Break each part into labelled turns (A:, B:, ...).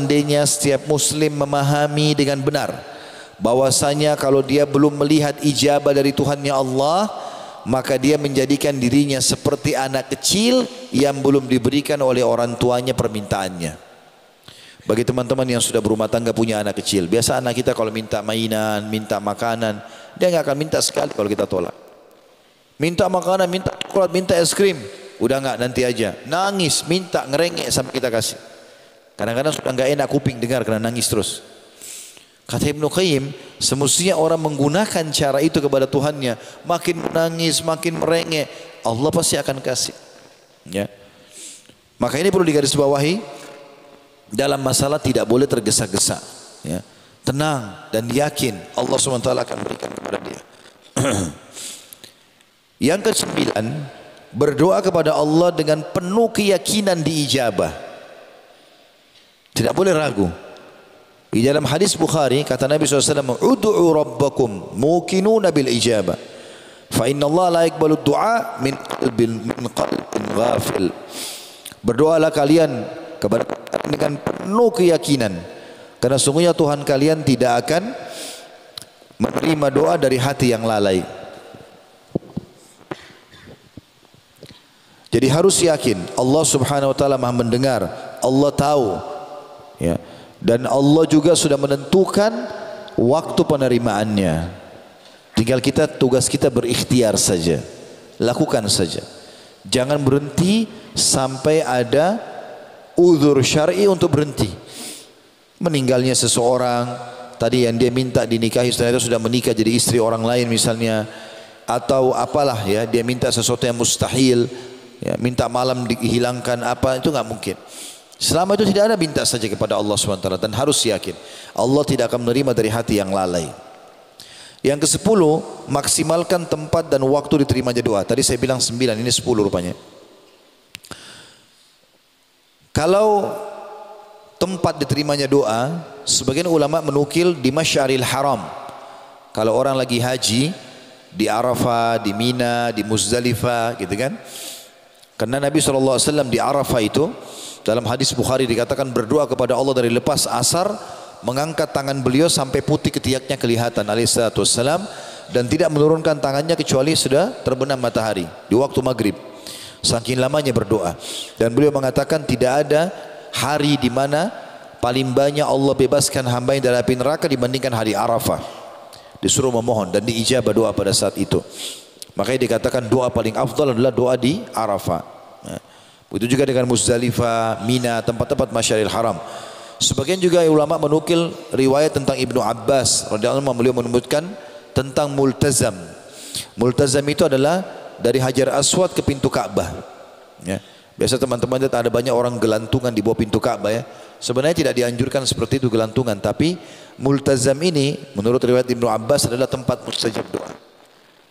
A: seandainya setiap muslim memahami dengan benar bahwasanya kalau dia belum melihat ijabah dari Tuhannya Allah, maka dia menjadikan dirinya seperti anak kecil yang belum diberikan oleh orang tuanya permintaannya. Bagi teman-teman yang sudah berumah tangga punya anak kecil, biasa anak kita kalau minta mainan, minta makanan, dia nggak akan minta sekali kalau kita tolak. Minta makanan, minta coklat, minta es krim, udah nggak, nanti aja. Nangis, minta, ngerengek sampai kita kasih. Kadang-kadang sudah nggak enak kuping dengar karena nangis terus. Kata Ibnu Qayyim, semestinya orang menggunakan cara itu kepada Tuhannya, makin menangis, makin merengek, Allah pasti akan kasih. Ya. Maka ini perlu digarisbawahi. Dalam masalah tidak boleh tergesa-gesa, ya. Tenang dan yakin Allah SWT akan berikan kepada dia. Yang ke-9, berdoa kepada Allah dengan penuh keyakinan diijabah. Tidak boleh ragu. Di dalam hadis Bukhari kata Nabi SAW, "Ud'u rabbakum muqinuna bil ijabah, fa inna Allah la yaqbalu du'a min qalbin ghafil." Berdoalah kalian kepada dengan penuh keyakinan, karena sungguhnya Tuhan kalian tidak akan menerima doa dari hati yang lalai. Jadi harus yakin Allah Subhanahu wa taala Maha mendengar, Allah tahu, ya. Dan Allah juga sudah menentukan waktu penerimaannya. Tinggal kita, tugas kita berikhtiar saja, lakukan saja. Jangan berhenti sampai ada uzur syar'i untuk berhenti. Meninggalnya seseorang, tadi yang dia minta dinikahi setelah itu sudah menikah jadi istri orang lain misalnya, atau apalah ya, dia minta sesuatu yang mustahil, ya, minta malam dihilangkan apa, itu nggak mungkin. Selama itu tidak ada, minta saja kepada Allah SWT dan harus yakin Allah tidak akan menerima dari hati yang lalai. Yang ke-10, maksimalkan tempat dan waktu diterimanya doa. Tadi saya bilang 9, ini 10 rupanya. Kalau tempat diterimanya doa, sebagian ulama menukil di Masy'aril Haram. Kalau orang lagi haji di Arafah, di Mina, di Muzdalifah, gitu kan? Karena Nabi SAW di Arafah itu dalam hadis Bukhari dikatakan berdoa kepada Allah dari lepas asar, mengangkat tangan beliau sampai putih ketiaknya kelihatan alaihissalatu wassalam, dan tidak menurunkan tangannya kecuali sudah terbenam matahari di waktu maghrib. Saking lamanya berdoa, dan beliau mengatakan tidak ada hari di mana paling banyak Allah bebaskan hamba yang dari api neraka dibandingkan hari Arafah. Disuruh memohon dan diijabah doa pada saat itu. Makanya dikatakan doa paling afdal adalah doa di Arafah. Begitu juga dengan Muzdalifah, Mina, tempat-tempat Masy'aril Haram. Sebagian juga ulama menukil riwayat tentang Ibnu Abbas radhiyallahu anhu, beliau menyebutkan tentang multazam. Multazam itu adalah dari Hajar Aswad ke pintu Ka'bah, ya. Biasa teman-teman lihat ada banyak orang gelantungan di bawah pintu Ka'bah, ya. Sebenarnya tidak dianjurkan seperti itu gelantungan, tapi multazam ini menurut riwayat Ibnu Abbas adalah tempat mustajab doa.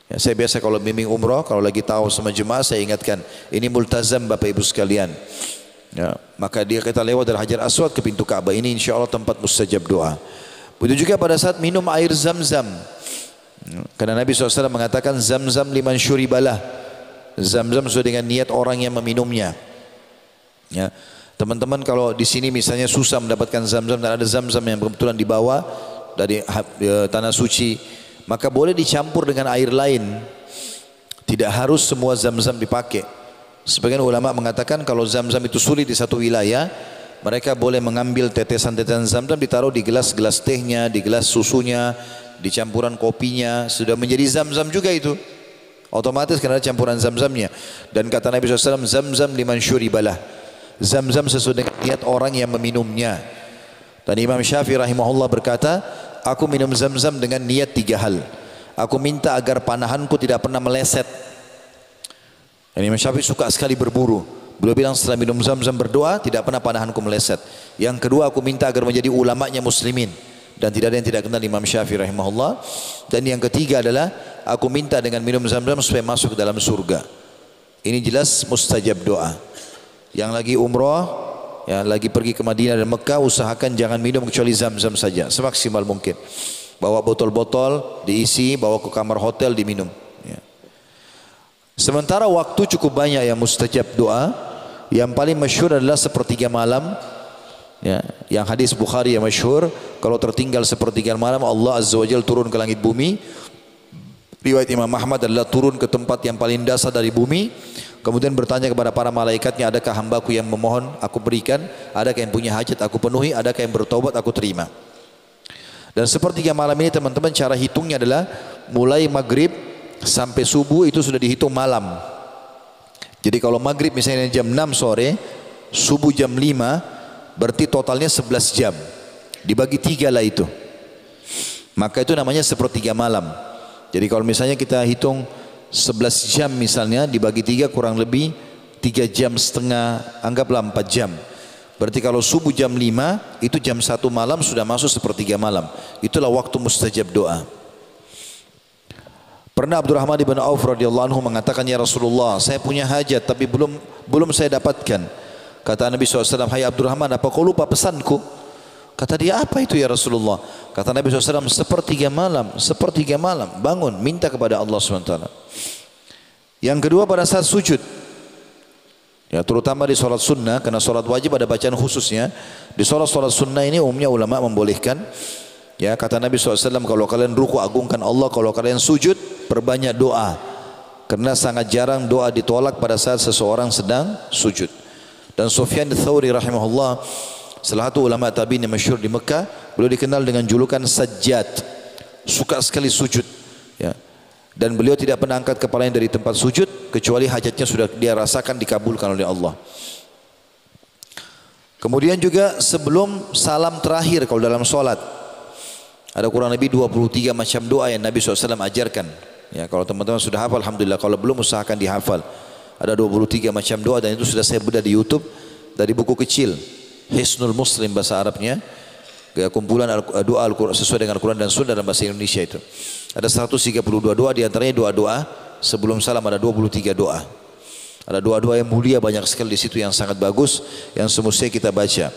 A: Ya, saya biasa kalau bimbing umroh, kalau lagi tahu sama jemaah saya ingatkan, ini multazam Bapak Ibu sekalian. Ya, maka dia kita lewat dari Hajar Aswad ke pintu Ka'bah, ini insya Allah tempat mustajab doa. Begitu juga pada saat minum air Zam-Zam. Karena Nabi SAW mengatakan Zam-Zam liman syuribalah, Zam-Zam sesuai dengan niat orang yang meminumnya. Ya, teman-teman kalau di sini misalnya susah mendapatkan Zam-Zam dan ada Zam-Zam yang kebetulan dibawa dari tanah suci, maka boleh dicampur dengan air lain. Tidak harus semua Zam-Zam dipakai. Sebagian ulama mengatakan kalau Zam-Zam itu sulit di satu wilayah, mereka boleh mengambil tetesan-tetesan Zam-Zam ditaruh di gelas-gelas tehnya, di gelas susunya, di campuran kopinya, sudah menjadi Zam-Zam juga itu. Otomatis karena ada campuran Zam-Zamnya. Dan kata Nabi SAW, Zam-Zam liman syuribalah, Zam-Zam sesuai dengan niat orang yang meminumnya. Dan Imam Syafi'i rahimahullah berkata, aku minum Zam-Zam dengan niat 3 hal. Aku minta agar panahanku tidak pernah meleset. Dan Imam Syafi'i suka sekali berburu. Beliau bilang setelah minum Zam-Zam berdoa, tidak pernah panahanku meleset. Yang kedua, aku minta agar menjadi ulamanya muslimin. Dan tidak ada yang tidak kenal Imam Syafi'i rahimahullah. Dan yang ketiga adalah aku minta dengan minum Zam-Zam supaya masuk ke dalam surga. Ini jelas mustajab doa. Yang lagi umrah, ya, lagi pergi ke Madinah dan Mekah, usahakan jangan minum kecuali Zam-Zam saja semaksimal mungkin. Bawa botol-botol diisi, bawa ke kamar hotel diminum, ya. Sementara waktu cukup banyak yang mustajab doa. Yang paling masyhur adalah sepertiga malam Ya, yang hadis Bukhari yang masyhur, kalau tertinggal sepertiga malam Allah Azza wa Jalla turun ke langit bumi. Riwayat Imam Ahmad adalah turun ke tempat yang paling dasar dari bumi, kemudian bertanya kepada para malaikatnya, adakah hambaku yang memohon aku berikan, adakah yang punya hajat aku penuhi, adakah yang bertobat aku terima. Dan sepertiga malam ini teman-teman, cara hitungnya adalah mulai maghrib sampai subuh itu sudah dihitung malam. Jadi kalau maghrib misalnya jam 6 sore, subuh jam 5, berarti totalnya 11 jam. Dibagi 3 lah itu. Maka itu namanya sepertiga malam. Jadi kalau misalnya kita hitung 11 jam misalnya, dibagi 3 kurang lebih 3 jam setengah, anggaplah 4 jam. Berarti kalau subuh jam 5, itu jam 1 malam sudah masuk sepertiga malam. Itulah waktu mustajab doa. Pernah Abdurrahman bin Auf radhiyallahu anhu mengatakan, ya Rasulullah, saya punya hajat tapi belum saya dapatkan. Kata Nabi SAW, hai Abdurrahman, apa kau lupa pesanku? Kata dia, apa itu ya Rasulullah? Kata Nabi SAW, sepertiga malam, bangun, minta kepada Allah SWT. Yang kedua pada saat sujud, ya terutama di sholat sunnah, karena sholat wajib ada bacaan khususnya. Di sholat sunnah ini umumnya ulama membolehkan. Ya kata Nabi SAW, kalau kalian ruku agungkan Allah, kalau kalian sujud perbanyak doa. Karena sangat jarang doa ditolak pada saat seseorang sedang sujud. Dan Sufyan Ats-Tsauri rahimahullah, salah satu ulama tabi'in yang masyhur di Mekah, beliau dikenal dengan julukan Sajjad, suka sekali sujud. Ya. Dan beliau tidak pernah angkat kepalanya dari tempat sujud kecuali hajatnya sudah dia rasakan dikabulkan oleh Allah. Kemudian juga sebelum salam terakhir kalau dalam solat, ada kurang lebih 23 macam doa yang Nabi SAW ajarkan. Ya, kalau teman-teman sudah hafal, alhamdulillah. Kalau belum, usahakan dihafal. Ada 23 macam doa dan itu sudah saya bedah di YouTube dari buku kecil Hisnul Muslim bahasa Arabnya, kumpulan doa Al-Quran sesuai dengan Al-Quran dan Sunnah dalam bahasa Indonesia itu. Ada 132 doa, di antaranya doa-doa sebelum salam ada 23 doa. Ada doa-doa yang mulia banyak sekali di situ yang sangat bagus yang semestinya kita baca.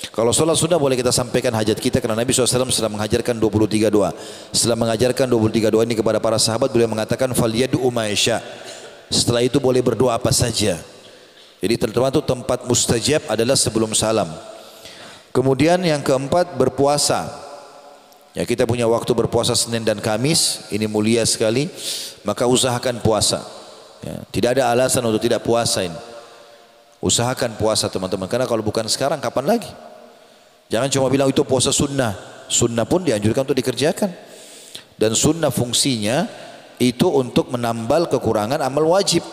A: Kalau sholat sunnah boleh kita sampaikan hajat kita karena Nabi SAW setelah mengajarkan 23 doa. Setelah mengajarkan 23 doa ini kepada para sahabat, beliau mengatakan falyad'u ma yasha. Setelah itu boleh berdoa apa saja. Jadi termasuk tempat mustajab adalah sebelum salam. Kemudian yang keempat, berpuasa. Ya, kita punya waktu berpuasa Senin dan Kamis, ini mulia sekali. Maka usahakan puasa. Ya, tidak ada alasan untuk tidak puasa ini. Usahakan puasa teman-teman. Karena kalau bukan sekarang kapan lagi? Jangan cuma bilang itu puasa sunnah. Sunnah pun dianjurkan untuk dikerjakan. Dan sunnah fungsinya itu untuk menambal kekurangan amal wajib.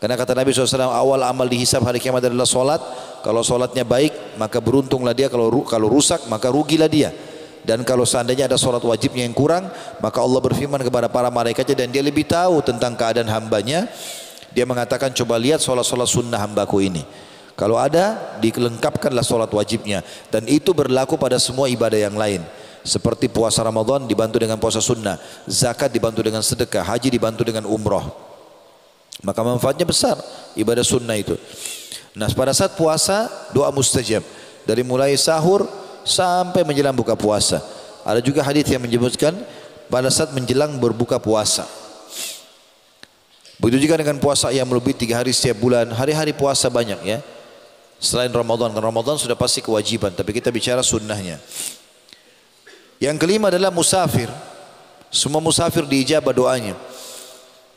A: Karena kata Nabi SAW, awal amal dihisab hari kiamat adalah solat. Kalau solatnya baik maka beruntunglah dia, kalau rusak maka rugilah dia. Dan kalau seandainya ada solat wajibnya yang kurang, maka Allah berfirman kepada para malaikatnya dan dia lebih tahu tentang keadaan hambanya. Dia mengatakan, coba lihat solat-solat sunnah hambaku ini. Kalau ada, dilengkapkanlah solat wajibnya. Dan itu berlaku pada semua ibadah yang lain. Seperti puasa Ramadan dibantu dengan puasa sunnah, zakat dibantu dengan sedekah, haji dibantu dengan umrah. Maka manfaatnya besar ibadah sunnah itu. Nah pada saat puasa doa mustajab dari mulai sahur sampai menjelang buka puasa. Ada juga hadis yang menyebutkan pada saat menjelang berbuka puasa. Begitu juga dengan puasa yang lebih 3 hari setiap bulan. Hari-hari puasa banyak ya. Selain Ramadan, karena Ramadan sudah pasti kewajiban, tapi kita bicara sunnahnya. Yang kelima adalah musafir. Semua musafir diijabah doanya.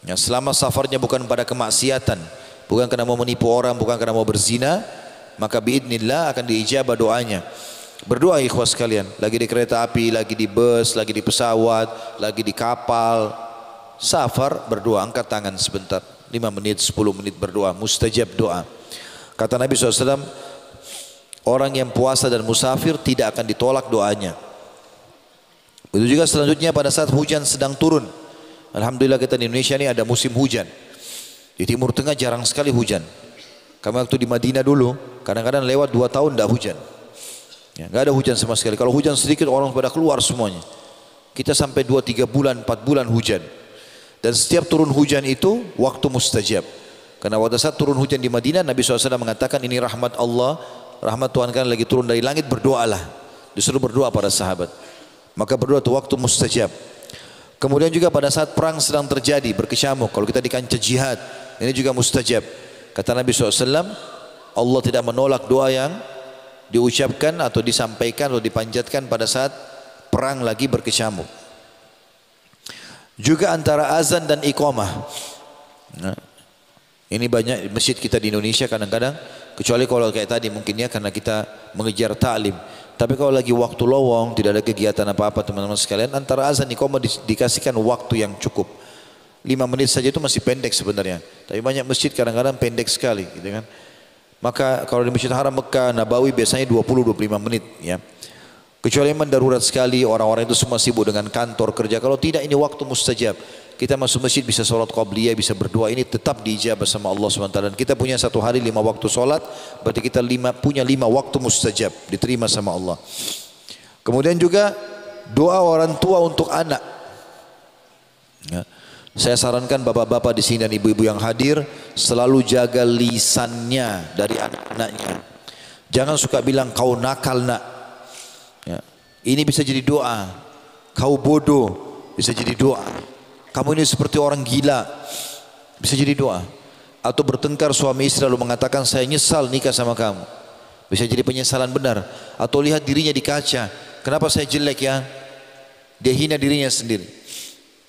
A: Ya, selama safarnya bukan pada kemaksiatan, bukan karena mau menipu orang, bukan karena mau berzina, maka biidznillah akan diijabah doanya. Berdoa ikhwas sekalian, lagi di kereta api, lagi di bus, lagi di pesawat, lagi di kapal, safar berdoa, angkat tangan sebentar, 5 menit, 10 menit berdoa, mustajab doa. Kata Nabi SAW, orang yang puasa dan musafir tidak akan ditolak doanya. Begitu juga selanjutnya pada saat hujan sedang turun. Alhamdulillah kita di Indonesia ini ada musim hujan. Di Timur Tengah jarang sekali hujan. Kami waktu di Madinah dulu, kadang-kadang lewat 2 tahun tidak hujan. Ya, nggak ada hujan sama sekali. Kalau hujan sedikit orang pada keluar semuanya. Kita sampai 2-3 bulan, 4 bulan hujan. Dan setiap turun hujan itu waktu mustajab. Karena pada saat turun hujan di Madinah, Nabi SAW mengatakan ini rahmat Allah, rahmat Tuhan kan lagi turun dari langit, berdoalah. Disuruh berdoa para sahabat. Maka berdoa itu waktu mustajab. Kemudian juga pada saat perang sedang terjadi, berkecamuk, kalau kita di kancah jihad, ini juga mustajab. Kata Nabi SAW, Allah tidak menolak doa yang diucapkan atau disampaikan atau dipanjatkan pada saat perang lagi berkecamuk. Juga antara azan dan iqamah. Nah, ini banyak masjid kita di Indonesia kadang-kadang, kecuali kalau kayak tadi mungkin ya karena kita mengejar ta'lim. Tapi kalau lagi waktu lowong, tidak ada kegiatan apa-apa teman-teman sekalian, antara azan dan iqamah dikasihkan waktu yang cukup. 5 menit saja itu masih pendek sebenarnya. Tapi banyak masjid kadang-kadang pendek sekali, gitu kan. Maka kalau di Masjid Haram Mekah, Nabawi biasanya 20-25 menit ya. Kecuali memang darurat sekali, orang-orang itu semua sibuk dengan kantor kerja. Kalau tidak, ini waktu mustajab. Kita masuk masjid bisa sholat qabliyah, bisa berdoa, ini tetap diijabah sama Allah SWT. Dan kita punya satu hari 5 waktu sholat, berarti kita punya 5 waktu mustajab, diterima sama Allah. Kemudian juga doa orang tua untuk anak. Ya. Saya sarankan bapak-bapak di sini dan ibu-ibu yang hadir selalu jaga lisannya dari anak-anaknya. Jangan suka bilang kau nakal nak. Ya. Ini bisa jadi doa. Kau bodoh bisa jadi doa. Kamu ini seperti orang gila bisa jadi doa. Atau bertengkar suami istri lalu mengatakan saya nyesal nikah sama kamu. Bisa jadi penyesalan benar. Atau lihat dirinya di kaca. Kenapa saya jelek ya? Dia hina dirinya sendiri.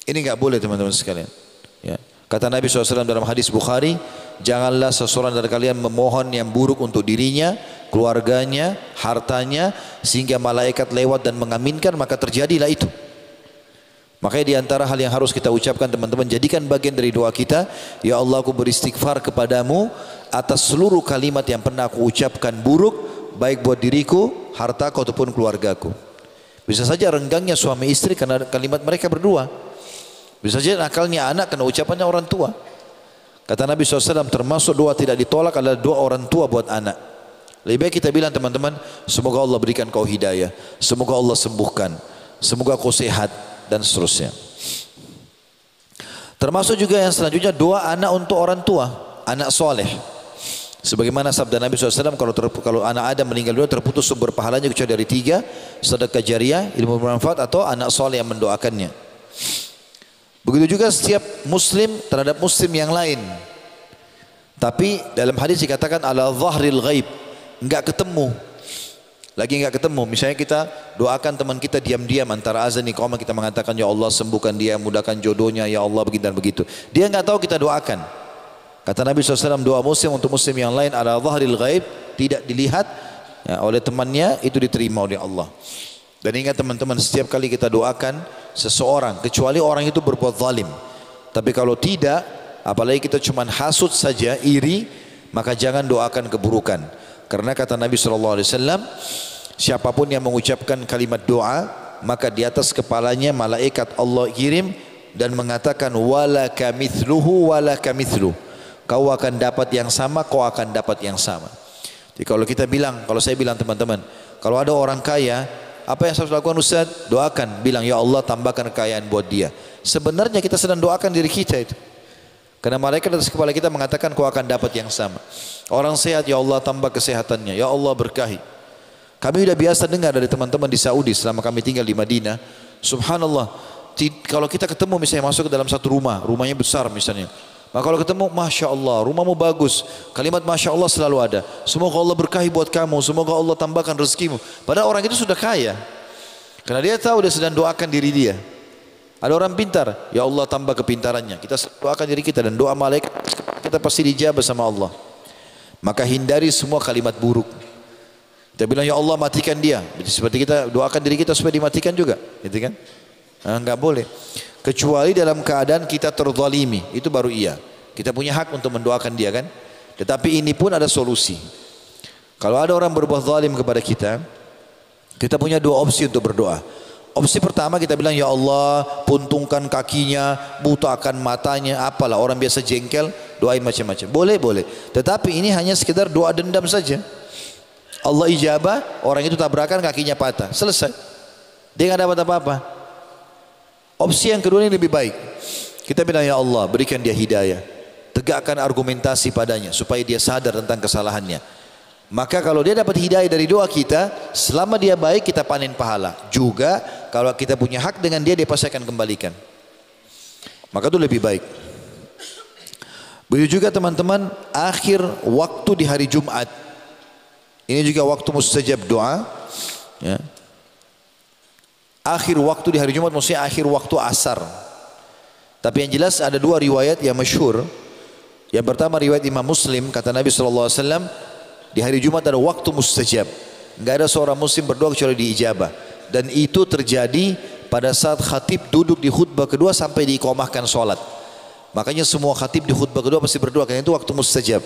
A: Ini enggak boleh teman-teman sekalian. Ya. Kata Nabi SAW dalam hadis Bukhari, janganlah seseorang dari kalian memohon yang buruk untuk dirinya, keluarganya, hartanya, sehingga malaikat lewat dan mengaminkan, maka terjadilah itu. Makanya di antara hal yang harus kita ucapkan teman-teman, jadikan bagian dari doa kita, ya Allah aku beristighfar kepadamu atas seluruh kalimat yang pernah aku ucapkan buruk, baik buat diriku, hartaku ataupun keluargaku. Bisa saja renggangnya suami istri karena kalimat mereka berdua. Bisa saja nakalnya anak karena ucapannya orang tua. Kata Nabi SAW, termasuk doa tidak ditolak adalah doa orang tua buat anak. Lebih baik kita bilang teman-teman, semoga Allah berikan kau hidayah, semoga Allah sembuhkan, semoga kau sehat, dan seterusnya. Termasuk juga yang selanjutnya doa anak untuk orang tua, anak soleh. Sebagaimana sabda Nabi SAW, kalau anak Adam meninggal dunia terputus sumber pahalanya kecuali dari 3, sedekah jariah, ilmu bermanfaat, atau anak soleh yang mendoakannya. Begitu juga setiap muslim terhadap muslim yang lain. Tapi dalam hadis dikatakan ala zahril ghaib, enggak ketemu. Lagi enggak ketemu. Misalnya kita doakan teman kita diam-diam antara azan iqamah, kita mengatakan ya Allah sembuhkan dia, mudahkan jodohnya, ya Allah begini dan begitu. Dia enggak tahu kita doakan. Kata Nabi SAW, doa muslim untuk muslim yang lain ala zahril ghaib, tidak dilihat ya, oleh temannya, itu diterima oleh Allah. Dan ingat teman-teman, setiap kali kita doakan seseorang, kecuali orang itu berbuat zalim. Tapi kalau tidak, apalagi kita cuma hasut saja, iri, maka jangan doakan keburukan. Karena kata Nabi SAW, siapapun yang mengucapkan kalimat doa, maka di atas kepalanya malaikat Allah kirim dan mengatakan walaka mithluhu walaka mithluh. Kau akan dapat yang sama, kau akan dapat yang sama. Jadi kalau kita bilang, kalau saya bilang teman-teman, kalau ada orang kaya, apa yang harus lakukan Ustaz? Doakan, bilang ya Allah tambahkan kekayaan buat dia. Sebenarnya kita sedang doakan diri kita itu. Karena malaikat atas kepala kita mengatakan kau akan dapat yang sama. Orang sehat, ya Allah tambah kesehatannya, ya Allah berkahi. Kami sudah biasa dengar dari teman-teman di Saudi selama kami tinggal di Madinah. Subhanallah, kalau kita ketemu misalnya masuk ke dalam satu rumah, rumahnya besar misalnya. Maka kalau ketemu, Masya Allah, rumahmu bagus. Kalimat Masya Allah selalu ada. Semoga Allah berkahi buat kamu, semoga Allah tambahkan rezekimu. Padahal orang itu sudah kaya. Karena dia tahu dia sedang doakan diri dia. Ada orang pintar, ya Allah tambah kepintarannya. Kita doakan diri kita dan doa malaikat kita pasti dijabah sama Allah. Maka hindari semua kalimat buruk. Kita bilang ya Allah matikan dia. Seperti kita doakan diri kita supaya dimatikan juga, gitu kan? Nah, enggak boleh. Kecuali dalam keadaan kita terzalimi, itu baru iya. Kita punya hak untuk mendoakan dia kan. Tetapi ini pun ada solusi. Kalau ada orang berbuat zalim kepada kita, kita punya dua opsi untuk berdoa. Opsi pertama kita bilang ya Allah puntungkan kakinya, butakan matanya, apalah orang biasa jengkel, doain macam-macam. Boleh, boleh. Tetapi ini hanya sekedar doa dendam saja. Allah ijabah, orang itu tabrakan kakinya patah, selesai. Dia nggak dapat apa-apa. Opsi yang kedua ini lebih baik. Kita bilang ya Allah berikan dia hidayah, tegakkan argumentasi padanya supaya dia sadar tentang kesalahannya. Maka kalau dia dapat hidayah dari doa kita, selama dia baik kita panen pahala. Juga kalau kita punya hak dengan dia, dia pasti akan kembalikan. Maka itu lebih baik. Begitu juga teman-teman, akhir waktu di hari Jumat. Ini juga waktu mustajab doa. Ya. Akhir waktu di hari Jumat maksudnya akhir waktu asar. Tapi yang jelas ada dua riwayat yang masyhur. Yang pertama riwayat Imam Muslim, kata Nabi SAW, di hari Jumat ada waktu mustajab. Enggak ada seorang muslim berdoa kecuali diijabah. Dan itu terjadi pada saat khatib duduk di khutbah kedua sampai diiqamahkan sholat. Makanya semua khatib di khutbah kedua pasti berdoa, karena itu waktu mustajab.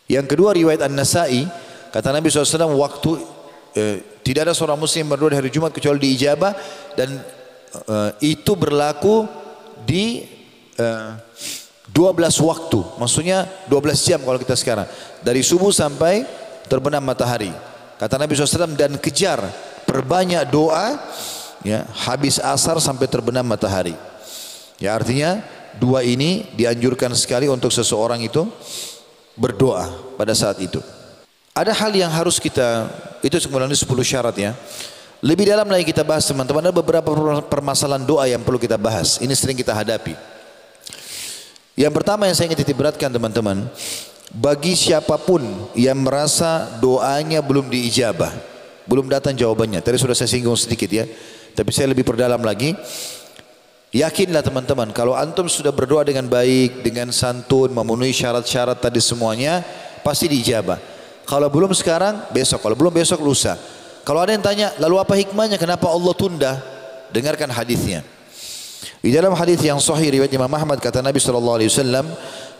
A: Yang kedua riwayat An-Nasa'i, kata Nabi SAW, tidak ada seorang muslim berdoa di hari Jumat kecuali diijabah, dan itu berlaku di 12 waktu, maksudnya 12 jam kalau kita sekarang, dari subuh sampai terbenam matahari. Kata Nabi SAW, dan kejar, perbanyak doa, ya, habis asar sampai terbenam matahari. Ya, artinya dua ini dianjurkan sekali untuk seseorang itu berdoa pada saat itu. Ada hal yang harus kita, itu sebenarnya 10 syarat ya. Lebih dalam lagi kita bahas teman-teman, ada beberapa permasalahan doa yang perlu kita bahas. Ini sering kita hadapi. Yang pertama yang saya ingin titik beratkan teman-teman, bagi siapapun yang merasa doanya belum diijabah, belum datang jawabannya, tadi sudah saya singgung sedikit ya, tapi saya lebih perdalam lagi. Yakinlah teman-teman, kalau antum sudah berdoa dengan baik, dengan santun, memenuhi syarat-syarat tadi semuanya, pasti diijabah. Kalau belum sekarang, besok. Kalau belum besok, lusa. Kalau ada yang tanya, lalu apa hikmahnya, kenapa Allah tunda? Dengarkan hadisnya. Di dalam hadis yang sahih riwayat Imam Ahmad, kata Nabi SAW,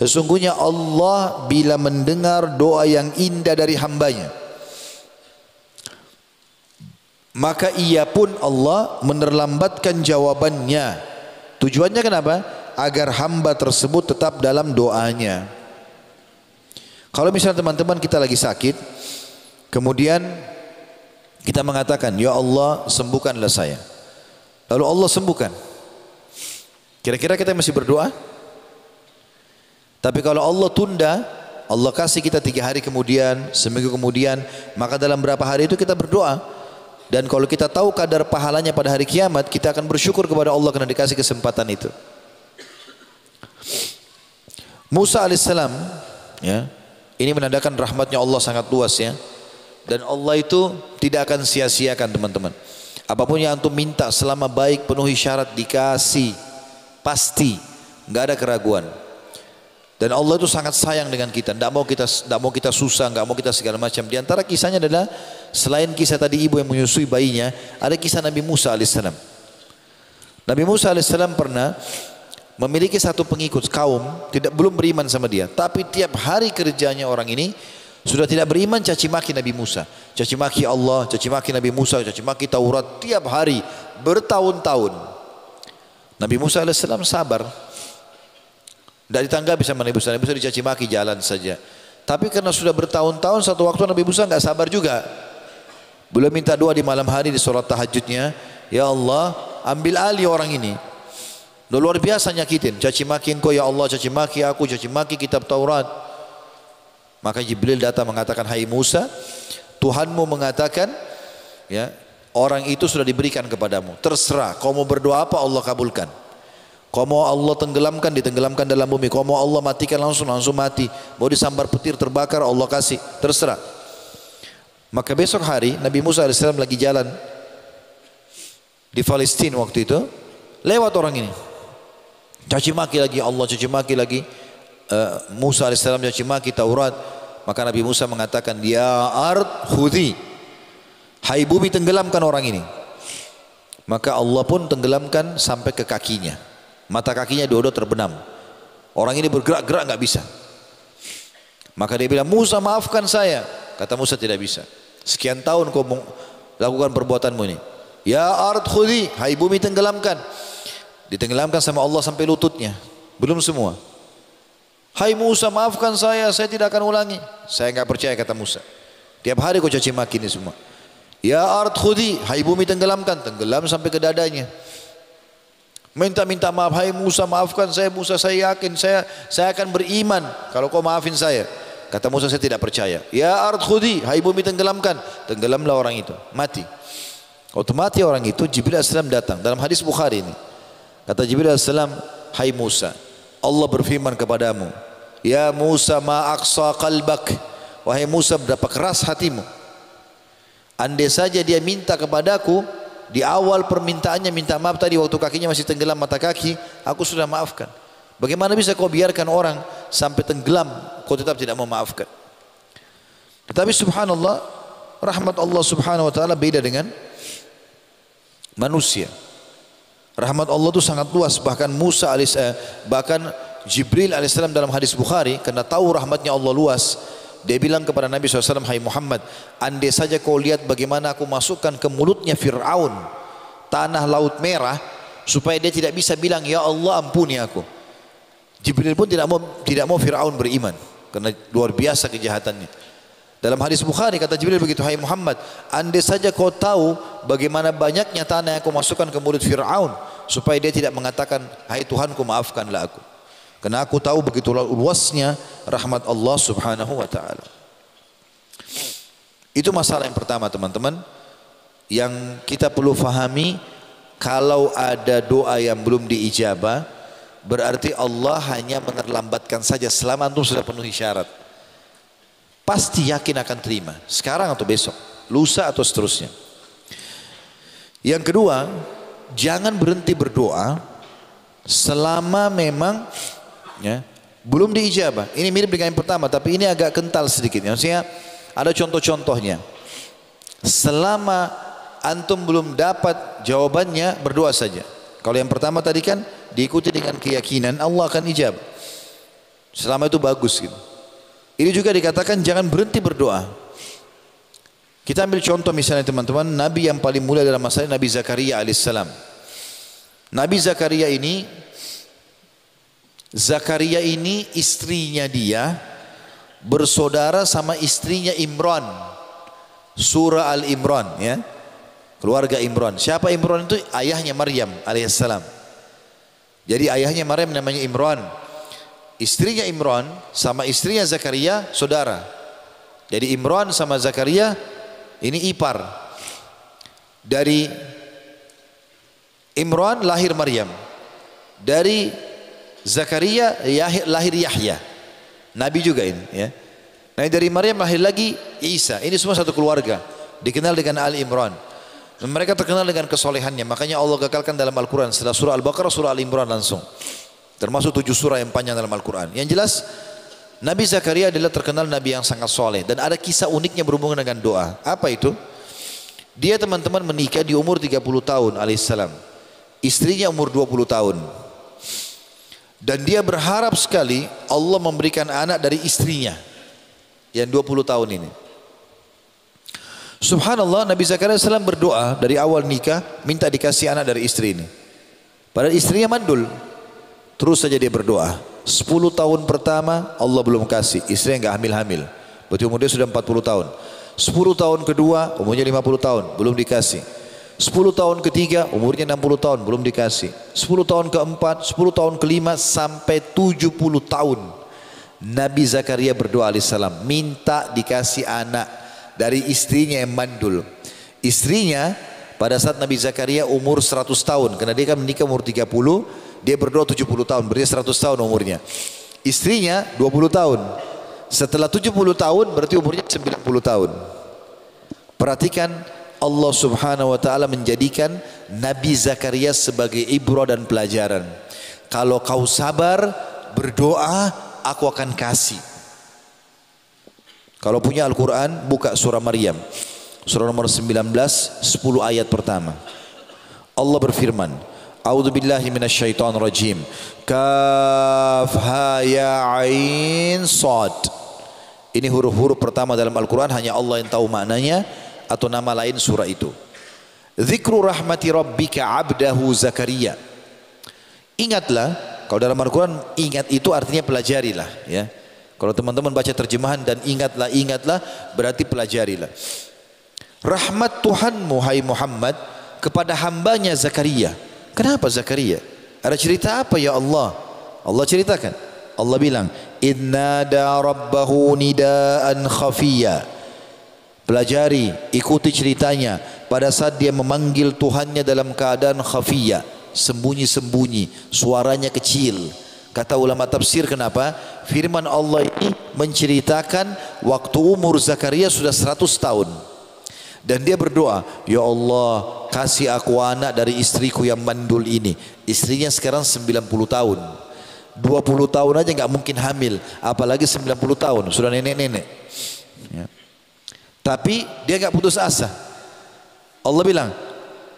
A: sesungguhnya Allah bila mendengar doa yang indah dari hambanya, maka ia pun Allah menerlambatkan jawabannya. Tujuannya kenapa? Agar hamba tersebut tetap dalam doanya. Kalau misalnya teman-teman kita lagi sakit, kemudian kita mengatakan, ya Allah sembuhkanlah saya, lalu Allah sembuhkan, kira-kira kita masih berdoa? Tapi kalau Allah tunda, Allah kasih kita 3 hari kemudian, seminggu kemudian, maka dalam berapa hari itu kita berdoa. Dan kalau kita tahu kadar pahalanya pada hari kiamat, kita akan bersyukur kepada Allah karena dikasih kesempatan itu. Musa alaihissalam, ya, ini menandakan rahmatnya Allah sangat luas ya. Dan Allah itu tidak akan sia-siakan teman-teman. Apapun yang antum minta selama baik, penuhi syarat, dikasih. Pasti, nggak ada keraguan. Dan Allah itu sangat sayang dengan kita, tidak mau kita susah, nggak mau kita segala macam. Di antara kisahnya adalah, selain kisah tadi ibu yang menyusui bayinya, ada kisah Nabi Musa alaihissalam. Nabi Musa alaihissalam pernah memiliki satu pengikut kaum belum beriman sama dia, tapi tiap hari kerjanya orang ini sudah tidak beriman, caci maki Nabi Musa, caci maki Allah, caci maki Nabi Musa, caci maki Taurat, tiap hari bertahun-tahun. Nabi Musa alaihissalam sabar, tidak ditanggapi sama Nabi Musa. Nabi Musa dicaci maki, jalan saja. Tapi karena sudah bertahun-tahun, satu waktu Nabi Musa nggak sabar juga. Beliau minta doa di malam hari di sholat tahajudnya, ya Allah ambil alih orang ini, luar biasa nyakitin, caci maki engkau ya Allah, caci maki aku, caci maki kitab Taurat. Maka Jibril datang mengatakan, hai Musa, Tuhanmu mengatakan, ya, orang itu sudah diberikan kepadamu, terserah kau mau berdoa apa, Allah kabulkan. Kau mau Allah tenggelamkan, ditenggelamkan dalam bumi. Kau mau Allah matikan, langsung mati. Mau disambar petir terbakar, Allah kasih, terserah. Maka besok hari Nabi Musa AS lagi jalan di Palestina waktu itu, lewat orang ini, caci maki lagi Allah, caci maki lagi Musa AS, caci maki Taurat. Maka Nabi Musa mengatakan, ya ard khudhi, hai bumi tenggelamkan orang ini. Maka Allah pun tenggelamkan sampai ke kakinya. Mata kakinya dua-dua terbenam. Orang ini bergerak-gerak nggak bisa. Maka dia bilang, Musa maafkan saya. Kata Musa, tidak bisa. Sekian tahun kau lakukan perbuatanmu ini. Ya ard khudhi, hai bumi tenggelamkan. Ditenggelamkan sama Allah sampai lututnya. Belum semua. Hai Musa maafkan saya tidak akan ulangi. Saya nggak percaya, kata Musa. Tiap hari kau caci maki ini semua. Ya ard khudhi, hai bumi tenggelamkan. Tenggelam sampai ke dadanya. Minta maaf, hai Musa maafkan saya. Musa, saya yakin saya akan beriman kalau kau maafin saya. Kata Musa, saya tidak percaya. Ya ard khudhi, hai bumi tenggelamkan. Tenggelamlah orang itu, mati. Waktu mati orang itu, Jibril AS datang. Dalam hadis Bukhari ini, kata Jibril AS, hai Musa, Allah berfirman kepadamu, ya Musa ma aqsa qalbak, wahai Musa, berapa keras hatimu. Andai saja dia minta kepadaku di awal permintaannya, minta maaf tadi waktu kakinya masih tenggelam mata kaki, aku sudah maafkan. Bagaimana bisa kau biarkan orang sampai tenggelam, kau tetap tidak mau maafkan? Tetapi subhanallah, rahmat Allah subhanahu wa ta'ala beda dengan manusia. Rahmat Allah itu sangat luas. Bahkan bahkan Jibril alaihissalam dalam hadis Bukhari, karena tahu rahmatnya Allah luas, dia bilang kepada Nabi SAW, hai Muhammad, andai saja kau lihat bagaimana aku masukkan ke mulutnya Fir'aun tanah laut merah, supaya dia tidak bisa bilang ya Allah ampuni aku. Jibril pun tidak mau Fir'aun beriman, karena luar biasa kejahatannya. Dalam hadis Bukhari kata Jibril begitu, hai Muhammad, andai saja kau tahu bagaimana banyaknya tanah yang aku masukkan ke mulut Fir'aun, supaya dia tidak mengatakan hai Tuhanku maafkanlah aku. Karena aku tahu begitu luasnya rahmat Allah subhanahu wa ta'ala. Itu masalah yang pertama teman-teman, yang kita perlu fahami. Kalau ada doa yang belum diijabah, berarti Allah hanya menerlambatkan saja selama antum sudah penuhi syarat. Pasti yakin akan terima, sekarang atau besok, lusa atau seterusnya. Yang kedua, jangan berhenti berdoa selama memang belum diijabah. Ini mirip dengan yang pertama, tapi ini agak kental sedikit. Maksudnya ada contoh-contohnya. Selama antum belum dapat jawabannya, berdoa saja. Kalau yang pertama tadi kan diikuti dengan keyakinan Allah akan ijabah. Selama itu bagus gitu. Ini juga dikatakan jangan berhenti berdoa. Kita ambil contoh misalnya teman-teman, Nabi yang paling mulia dalam masalah Nabi Zakaria alaihissalam. Nabi Zakaria ini istrinya dia bersaudara sama istrinya Imran. Surah Al-Imran ya. Keluarga Imran. Siapa Imran itu? Ayahnya Maryam alaihissalam. Jadi ayahnya Maryam namanya Imran. Istrinya Imran sama istrinya Zakaria saudara. Jadi Imran sama Zakaria ini ipar. Dari Imran lahir Maryam. Dari Zakaria lahir Yahya. Nabi juga ini ya. Nah dari Maryam lahir lagi Isa. Ini semua satu keluarga. Dikenal dengan Al-Imran. Mereka terkenal dengan kesolehannya. Makanya Allah gagalkan dalam Al-Quran. Setelah surah Al-Baqarah, surah Al-Imran langsung. Termasuk 7 surah yang panjang dalam Al-Quran. Yang jelas Nabi Zakaria adalah terkenal Nabi yang sangat soleh. Dan ada kisah uniknya berhubungan dengan doa. Apa itu? Dia teman-teman menikah di umur 30 tahun alaihissalam. Istrinya umur 20 tahun. Dan dia berharap sekali Allah memberikan anak dari istrinya yang 20 tahun ini. Subhanallah, Nabi Zakaria SAW berdoa dari awal nikah minta dikasih anak dari istri ini. Padahal istrinya mandul. Terus saja dia berdoa. 10 tahun pertama Allah belum kasih, istrinya enggak hamil-hamil. Berarti umur dia sudah 40 tahun. 10 tahun kedua umurnya 50 tahun, belum dikasih. 10 tahun ketiga umurnya 60 tahun, belum dikasih. 10 tahun keempat, 10 tahun kelima sampai 70 tahun. Nabi Zakaria berdoa alaihissalam minta dikasih anak dari istrinya yang mandul. Istrinya pada saat Nabi Zakaria umur 100 tahun, karena dia kan menikah umur 30, dia berdoa 70 tahun, berarti 100 tahun umurnya. Istrinya 20 tahun. Setelah 70 tahun berarti umurnya 90 tahun. Perhatikan, Allah subhanahu wa ta'ala menjadikan Nabi Zakaria sebagai ibrah dan pelajaran. Kalau kau sabar berdoa, aku akan kasih. Kalau punya Al-Quran, buka surah Maryam, surah nomor 19, 10 ayat pertama. Allah berfirman, A'udzu billahi minasyaitonir rajim. Kaf ha ya ain sad. Ini huruf-huruf pertama dalam Al-Quran, hanya Allah yang tahu maknanya atau nama lain surah itu. Dzikru rahmati rabbika 'abdahu Zakaria. Ingatlah, kalau dalam Al-Quran ingat itu artinya pelajarilah ya. Kalau teman-teman baca terjemahan dan ingatlah berarti pelajarilah. Rahmat Tuhanmu hai Muhammad kepada hambanya Zakaria. Kenapa Zakaria? Ada cerita apa ya Allah? Allah ceritakan. Allah bilang, "Inna da rabbahu nidaan khafiyya." Pelajari, ikuti ceritanya. Pada saat dia memanggil Tuhannya dalam keadaan khafiyya, sembunyi-sembunyi, suaranya kecil. Kata ulama tafsir, kenapa? Firman Allah ini menceritakan waktu umur Zakaria sudah 100 tahun. Dan dia berdoa, ya Allah kasih aku anak dari istriku yang mandul ini. Istrinya sekarang 90 tahun. 20 tahun aja nggak mungkin hamil, apalagi 90 tahun, sudah nenek-nenek. Ya. Tapi dia nggak putus asa. Allah bilang,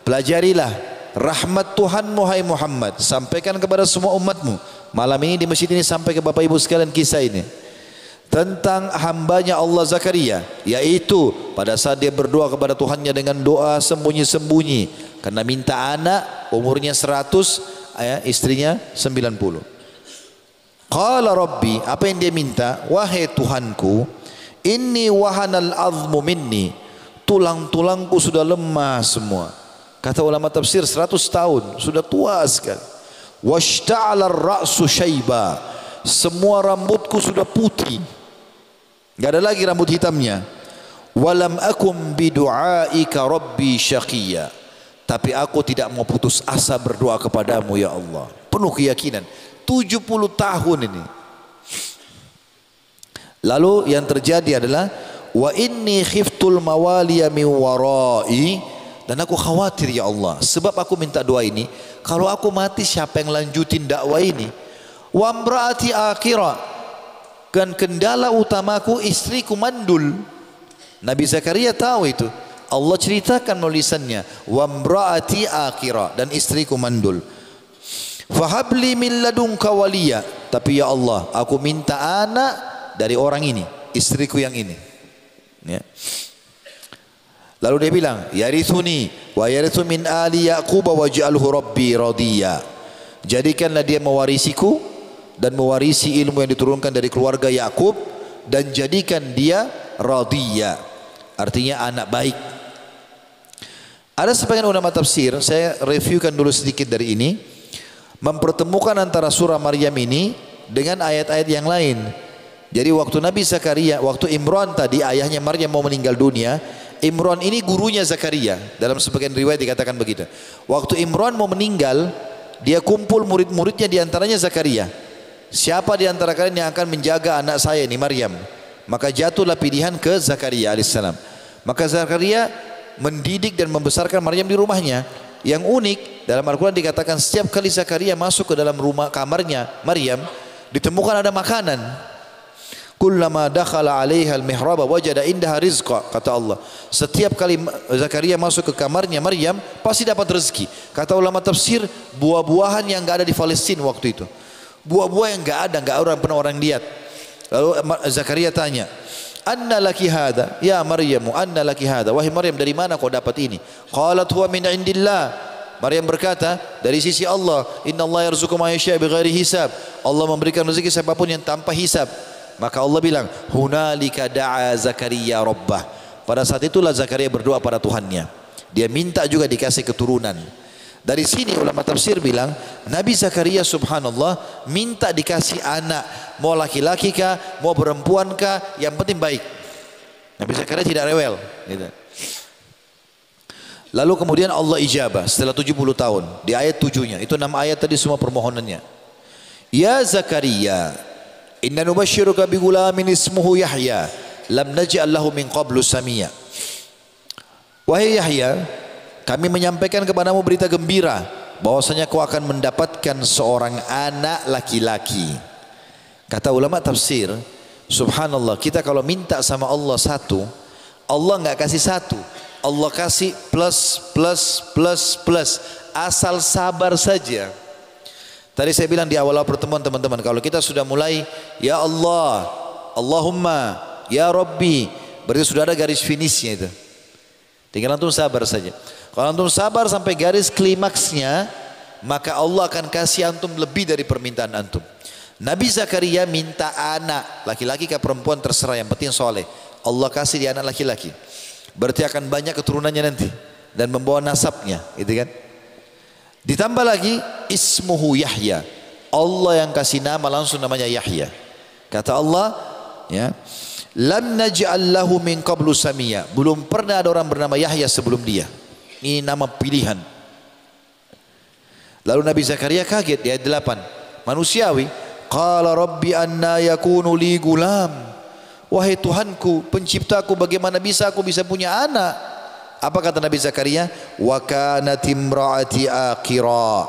A: pelajarilah rahmat Tuhanmu hai Muhammad, sampaikan kepada semua umatmu. Malam ini di masjid ini sampai ke Bapak Ibu sekalian kisah ini tentang hambanya Allah Zakaria, yaitu pada saat dia berdoa kepada Tuhannya dengan doa sembunyi-sembunyi karena minta anak, umurnya 100, istrinya 90. Qala Rabbi, apa yang dia minta? Wahai Tuhanku, inni wahanal azmu minni, tulang-tulangku sudah lemah semua. Kata ulama tafsir 100 tahun, sudah tua sekali. Washta'ala ar-ra'su syaiba, semua rambutku sudah putih, enggak ada lagi rambut hitamnya. Walam akum bidu'aika rabbi syaqiyya, tapi aku tidak mau putus asa berdoa kepadamu ya Allah, penuh keyakinan. 70 tahun ini. Lalu yang terjadi adalah wa inni khiftul mawaliya min warai, dan aku khawatir ya Allah, sebab aku minta doa ini, kalau aku mati siapa yang lanjutin dakwah ini? Wa imraati akhira, kan kendala utamaku istriku mandul. Nabi Zakaria tahu itu. Allah ceritakan melalui lisannya, wa imraati akhira, dan istriku mandul. Fahabli min ladunka waliya, tapi ya Allah aku minta anak dari orang ini, istriku yang ini. Ya. Lalu dia bilang, yarithuni wa yarithu min ali Yaqub waj'alhu rabbi radiya, jadikanlah dia mewarisiku dan mewarisi ilmu yang diturunkan dari keluarga Yakub, dan jadikan dia radiya, artinya anak baik. Ada sebagian ulama tafsir, saya reviewkan dulu sedikit dari ini, mempertemukan antara surah Maryam ini dengan ayat-ayat yang lain. Jadi waktu Nabi Zakaria, waktu Imran tadi ayahnya Maryam mau meninggal dunia, Imran ini gurunya Zakaria. Dalam sebagian riwayat dikatakan begitu. Waktu Imran mau meninggal, dia kumpul murid-muridnya, diantaranya Zakaria. Siapa diantara kalian yang akan menjaga anak saya ini Maryam? Maka jatuhlah pilihan ke Zakaria alaihissalam. Maka Zakaria mendidik dan membesarkan Maryam di rumahnya. Yang unik dalam Al-Quran dikatakan setiap kali Zakaria masuk ke dalam rumah kamarnya Maryam, ditemukan ada makanan. Kullama dakhala 'alaiha al-mihraba wajada indaha rizqa, kata Allah. Setiap kali Zakaria masuk ke kamarnya Maryam pasti dapat rezeki. Kata ulama tafsir, buah-buahan yang enggak ada di Palestina waktu itu. Buah-buah yang enggak pernah orang lihat. Lalu Zakaria tanya, "Anna laki hada ya Maryamu, anna laki hada, wahai Maryam dari mana kau dapat ini?" Qalat huwa min indillah. Maryam berkata, dari sisi Allah. Inna Allah yarzuqu ma yasha' bighairi hisab, Allah memberikan rezeki siapapun yang tanpa hisab. Maka Allah bilang, hunalika da'a Zakaria rabbah, pada saat itulah Zakaria berdoa pada Tuhannya, dia minta juga dikasih keturunan. Dari sini ulama tafsir bilang, Nabi Zakaria subhanallah minta dikasih anak, mau laki-laki kah, mau perempuan kah, yang penting baik. Nabi Zakaria tidak rewel gitu. Lalu kemudian Allah ijabah setelah 70 tahun. Di ayat 7-nya, itu 6 ayat tadi semua permohonannya. Ya Zakaria, inna nubashiruka bi gulamin ismuhu Yahya, lam naj'al lahu min qablu samia. Wahai Yahya, kami menyampaikan kepadamu berita gembira bahwasanya kau akan mendapatkan seorang anak laki-laki. Kata ulama tafsir, subhanallah, kita kalau minta sama Allah satu, Allah enggak kasih satu, Allah kasih plus plus plus plus, asal sabar saja. Tadi saya bilang di awal pertemuan teman-teman, kalau kita sudah mulai ya Allah, Allahumma, ya Rabbi, berarti sudah ada garis finishnya itu. Tinggal antum sabar saja. Kalau antum sabar sampai garis klimaksnya, maka Allah akan kasih antum lebih dari permintaan antum. Nabi Zakaria minta anak, laki-laki ke perempuan terserah, yang penting soleh. Allah kasih dia anak laki-laki. Berarti akan banyak keturunannya nanti dan membawa nasabnya, gitu kan? Ditambah lagi ismuhu Yahya, Allah yang kasih nama langsung namanya Yahya. Kata Allah, ya, lam naj'al lahu min qablu samia, belum pernah ada orang bernama Yahya sebelum dia. Ini nama pilihan. Lalu Nabi Zakaria kaget di ayat 8. Manusiawi, Qala rabbi anna yakunu li gulam. Wahai Tuhanku, penciptaku, bagaimana bisa aku bisa punya anak? Apa kata Nabi Zakaria? Wa kanat imraati aqira.